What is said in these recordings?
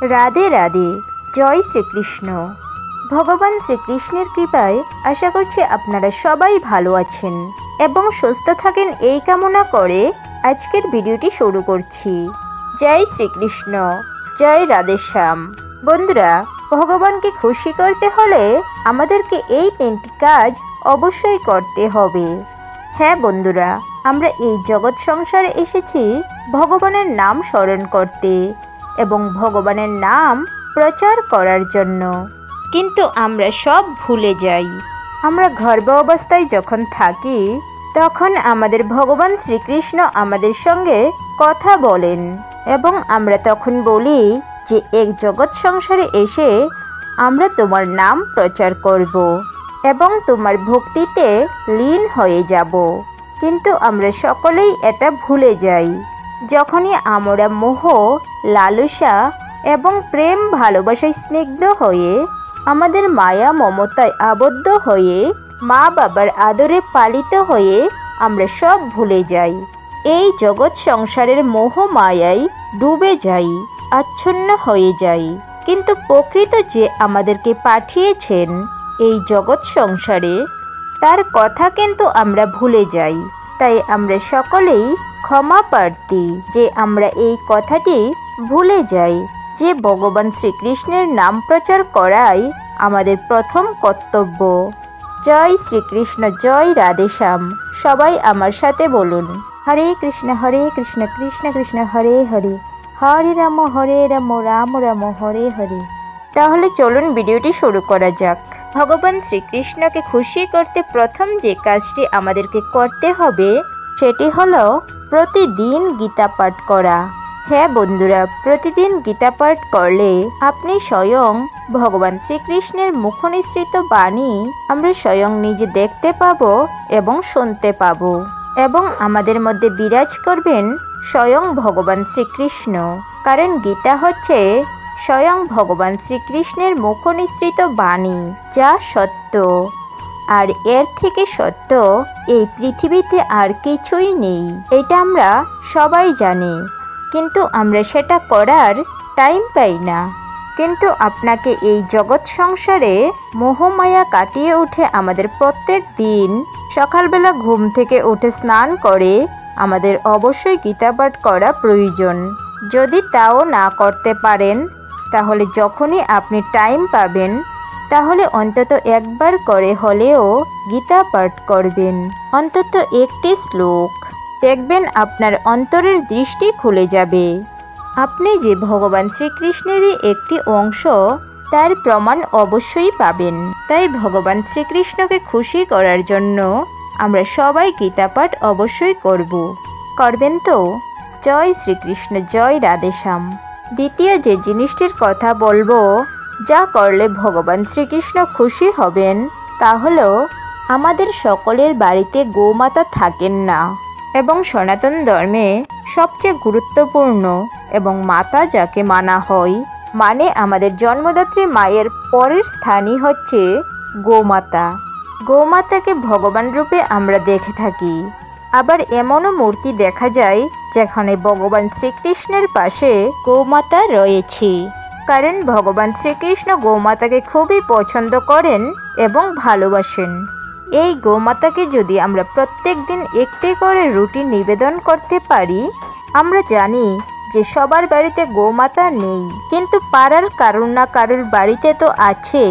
রাধে রাধে। জয় শ্রীকৃষ্ণ। ভগবান শ্রীকৃষ্ণের কৃপায় আশা করছি আপনারা সবাই ভালো আছেন এবং সুস্থ থাকেন এই কামনা করে আজকের ভিডিওটি শুরু করছি। জয় শ্রীকৃষ্ণ, জয় রাধেশ্যাম। বন্ধুরা, ভগবানকে খুশি করতে হলে আমাদেরকে এই 3টি কাজ অবশ্যই করতে হবে। হ্যাঁ বন্ধুরা, আমরা এই জগৎ সংসারে এসেছি ভগবানের নাম স্মরণ করতে এবং ভগবানের নাম প্রচার করার জন্য, কিন্তু আমরা সব ভুলে যাই। আমরা গর্ভ অবস্থায় যখন থাকি তখন আমাদের ভগবান শ্রীকৃষ্ণ আমাদের সঙ্গে কথা বলেন এবং আমরা তখন বলি যে এক জগৎ সংসারে এসে আমরা তোমার নাম প্রচার করব এবং তোমার ভক্তিতে লীন হয়ে যাব। কিন্তু আমরা সকলেই এটা ভুলে যাই। যখনই আমরা মোহ, লালসা এবং প্রেম ভালোবাসায় স্নিগ্ধ হয়ে আমাদের মায়া মমতায় আবদ্ধ হয়ে মা বাবার আদরে পালিত হয়ে আমরা সব ভুলে যাই। এই জগৎ সংসারের মোহ মায়ায় ডুবে যাই, আচ্ছন্ন হয়ে যাই। কিন্তু প্রকৃত যে আমাদেরকে পাঠিয়েছেন এই জগৎ সংসারে তার কথা কিন্তু আমরা ভুলে যাই। তাই আমরা সকলেই ক্ষমা প্রার্থী যে আমরা এই কথাটি ভুলে যাই যে ভগবান শ্রীকৃষ্ণের নাম প্রচার করাই আমাদের প্রথম কর্তব্য। জয় শ্রীকৃষ্ণ, জয় রাধেশ্যাম। সবাই আমার সাথে বলুন, হরে কৃষ্ণ কৃষ্ণ কৃষ্ণ হরে হরে, হরে রাম রাম রাম হরে হরে। তাহলে চলুন ভিডিওটি শুরু করা যাক। ভগবান শ্রীকৃষ্ণকে খুশি করতে প্রথম যে কাজটি আমাদেরকে করতে হবে সেটি হলো প্রতিদিন গীতা পাঠ করা। হ্যাঁ বন্ধুরা, প্রতিদিন গীতা পাঠ করলে আপনি স্বয়ং ভগবান শ্রীকৃষ্ণের মুখনিসৃত বাণী আমরা স্বয়ং নিজে দেখতে পাবো এবং শুনতে পাবো এবং আমাদের মধ্যে বিরাজ করবেন স্বয়ং ভগবান শ্রীকৃষ্ণ। কারণ গীতা হচ্ছে স্বয়ং ভগবান শ্রীকৃষ্ণের মুখনিসৃত বাণী, যা সত্য। আর এর থেকে সত্য এই পৃথিবীতে আর কিছুই নেই, এটা আমরা সবাই জানি। কিন্তু আমরা সেটা করার টাইম পাই না। কিন্তু আপনাকে এই জগৎ সংসারে মোহমায়া কাটিয়ে উঠে আমাদের প্রত্যেক দিন সকালবেলা ঘুম থেকে উঠে স্নান করে আমাদের অবশ্যই গীতা পাঠ করা প্রয়োজন। যদি তাও না করতে পারেন তাহলে যখনই আপনি টাইম পাবেন তাহলে অন্তত একবার করে হলেও গীতা পাঠ করবেন, অন্তত একটি শ্লোক। দেখবেন আপনার অন্তরের দৃষ্টি খুলে যাবে। আপনি যে ভগবান শ্রীকৃষ্ণেরই একটি অংশ তার প্রমাণ অবশ্যই পাবেন। তাই ভগবান শ্রীকৃষ্ণকে খুশি করার জন্য আমরা সবাই গীতা পাঠ অবশ্যই করবেন তো? জয় শ্রীকৃষ্ণ, জয় রাধেশ্যাম। দ্বিতীয় যে জিনিসটির কথা বলবো যা করলে ভগবান শ্রীকৃষ্ণ খুশি হবেন তা হলো আমাদের সকলের বাড়িতে গোমাতা থাকেন না এবং সনাতন ধর্মে সবচেয়ে গুরুত্বপূর্ণ এবং মাতা যাকে মানা হয়, মানে আমাদের জন্মদাত্রী মায়ের পরের স্থানই হচ্ছে গোমাতা। গোমাতাকে ভগবান রূপে আমরা দেখে থাকি। আবার এমনও মূর্তি দেখা যায় যেখানে ভগবান শ্রীকৃষ্ণের পাশে গোমাতা রয়েছে। কারণ ভগবান শ্রীকৃষ্ণ গোমাতাকে খুবই পছন্দ করেন এবং ভালোবাসেন। এই গোমাতাকে যদি আমরা প্রত্যেক দিন একটি করে রুটি নিবেদন করতে পারি, আমরা জানি যে সবার বাড়িতে গোমাতা নেই, কিন্তু পাড়ার কারুর না কারুর বাড়িতে তো আছে,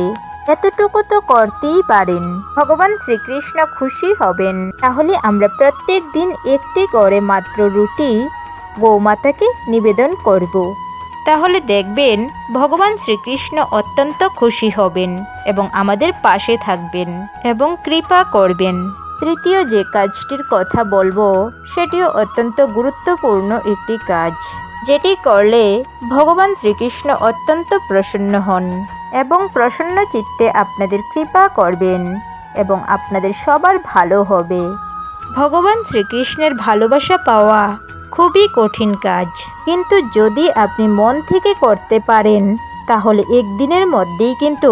এতটুকু তো করতেই পারেন। ভগবান শ্রীকৃষ্ণ খুশি হবেন। তাহলে আমরা প্রত্যেক দিন একটি করে মাত্র রুটি গোমাতাকে নিবেদন করব। তাহলে দেখবেন ভগবান শ্রীকৃষ্ণ অত্যন্ত খুশি হবেন এবং আমাদের পাশে থাকবেন এবং কৃপা করবেন। তৃতীয় যে কাজটির কথা বলবো সেটিও অত্যন্ত গুরুত্বপূর্ণ একটি কাজ, যেটি করলে ভগবান শ্রীকৃষ্ণ অত্যন্ত প্রসন্ন হন এবং প্রসন্ন চিত্তে আপনাদের কৃপা করবেন এবং আপনাদের সবার ভালো হবে। ভগবান শ্রীকৃষ্ণের ভালোবাসা পাওয়া খুবই কঠিন কাজ, কিন্তু যদি আপনি মন থেকে করতে পারেন তাহলে একদিনের মধ্যেই কিন্তু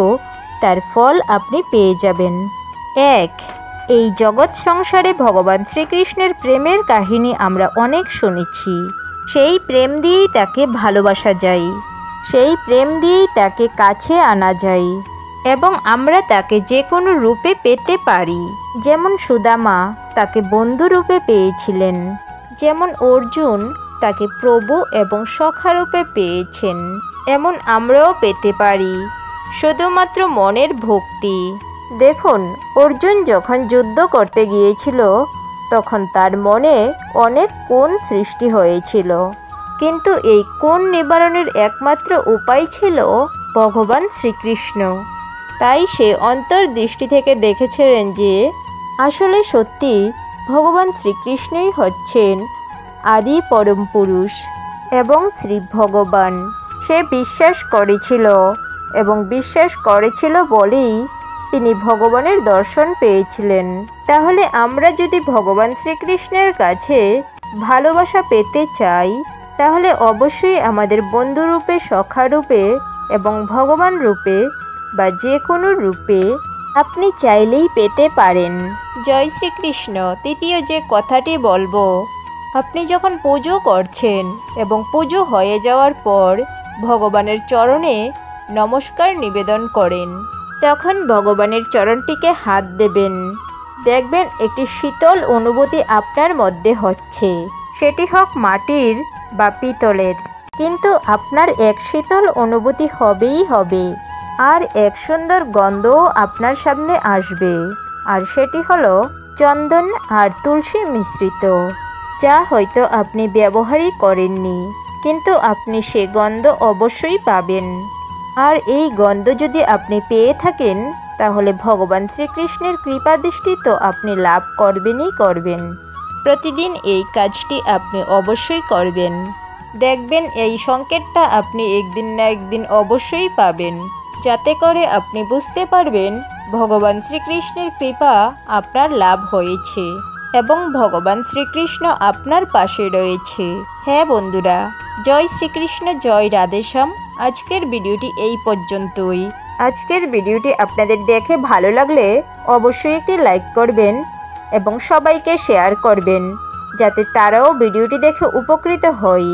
তার ফল আপনি পেয়ে যাবেন। এই জগৎ সংসারে ভগবান শ্রীকৃষ্ণের প্রেমের কাহিনী আমরা অনেক শুনেছি। সেই প্রেম দিয়েই তাকে ভালোবাসা যায়। সেই প্রেম দিয়েই তাকে কাছে আনা যায় এবং আমরা তাকে যে কোনো রূপে পেতে পারি। যেমন সুদামা তাকে বন্ধু রূপে পেয়েছিলেন, যেমন অর্জুন তাকে প্রভু এবং সখা রূপে পেয়েছেন, এমন আমরাও পেতে পারি শুধুমাত্র মনের ভক্তি। দেখুন, অর্জুন যখন যুদ্ধ করতে গিয়েছিল তখন তার মনে অনেক কোণ সৃষ্টি হয়েছিল, কিন্তু এই কোণ নিবারণের একমাত্র উপায় ছিল ভগবান শ্রীকৃষ্ণ। তাই সে অন্তর্দৃষ্টি থেকে দেখেছিলেন যে আসলে সত্যি ভগবান শ্রীকৃষ্ণই হচ্ছেন আদি পরম পুরুষ এবং শ্রী ভগবান। সে বিশ্বাস করেছিল এবং বিশ্বাস করেছিল বলেই তিনি ভগবানের দর্শন পেয়েছিলেন। তাহলে আমরা যদি ভগবান শ্রীকৃষ্ণের কাছে ভালোবাসা পেতে চাই তাহলে অবশ্যই আমাদের বন্ধু রূপে, সখা রূপে এবং ভগবান রূপে বা যে কোনো রূপে আপনি চাইলেই পেতে পারেন। জয় শ্রীকৃষ্ণ। তৃতীয় যে কথাটি বলবো, আপনি যখন পুজো করছেন এবং পুজো হয়ে যাওয়ার পর ভগবানের চরণে নমস্কার নিবেদন করেন, তখন ভগবানের চরণটিকে হাত দেবেন। দেখবেন একটি শীতল অনুভূতি আপনার মধ্যে হচ্ছে, সেটি হোক মাটির বা পিতলের, কিন্তু আপনার এক শীতল অনুভূতি হবেই হবে। আর এক সুন্দর গন্ধও আপনার সামনে আসবে, আর সেটি হলো চন্দন আর তুলসী মিশ্রিত, যা হয়তো আপনি ব্যবহারই করেননি, কিন্তু আপনি সে গন্ধ অবশ্যই পাবেন। আর এই গন্ধ যদি আপনি পেয়ে থাকেন তাহলে ভগবান শ্রীকৃষ্ণের কৃপাদৃষ্টি তো আপনি লাভ করবেনই করবেন। প্রতিদিন এই কাজটি আপনি অবশ্যই করবেন, দেখবেন এই সংকেতটা আপনি একদিন না একদিন অবশ্যই পাবেন, যাতে করে আপনি বুঝতে পারবেন ভগবান শ্রীকৃষ্ণের কৃপা আপনার লাভ হয়েছে এবং ভগবান শ্রীকৃষ্ণ আপনার পাশে রয়েছে। হ্যাঁ বন্ধুরা, জয় শ্রীকৃষ্ণ, জয় রাধেশ্যাম। আজকের ভিডিওটি এই পর্যন্তই। আজকের ভিডিওটি আপনাদের দেখে ভালো লাগলে অবশ্যই একটি লাইক করবেন এবং সবাইকে শেয়ার করবেন, যাতে তারাও ভিডিওটি দেখে উপকৃত হয়,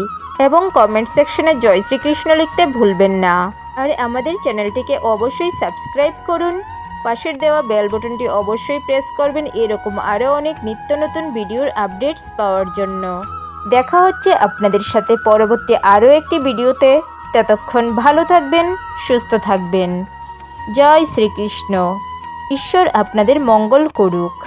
এবং কমেন্ট সেকশনে জয় শ্রীকৃষ্ণ লিখতে ভুলবেন না। আর আমাদের চ্যানেলটিকে অবশ্যই সাবস্ক্রাইব করুন, পাশের দেওয়া বেল বাটনটি অবশ্যই প্রেস করবেন এরকম আরও অনেক নিত্য নতুন ভিডিওর আপডেটস পাওয়ার জন্য। দেখা হচ্ছে আপনাদের সাথে পরবর্তী আরও একটি ভিডিওতে। ততক্ষণ ভালো থাকবেন, সুস্থ থাকবেন। জয় শ্রীকৃষ্ণ। ঈশ্বর আপনাদের মঙ্গল করুক।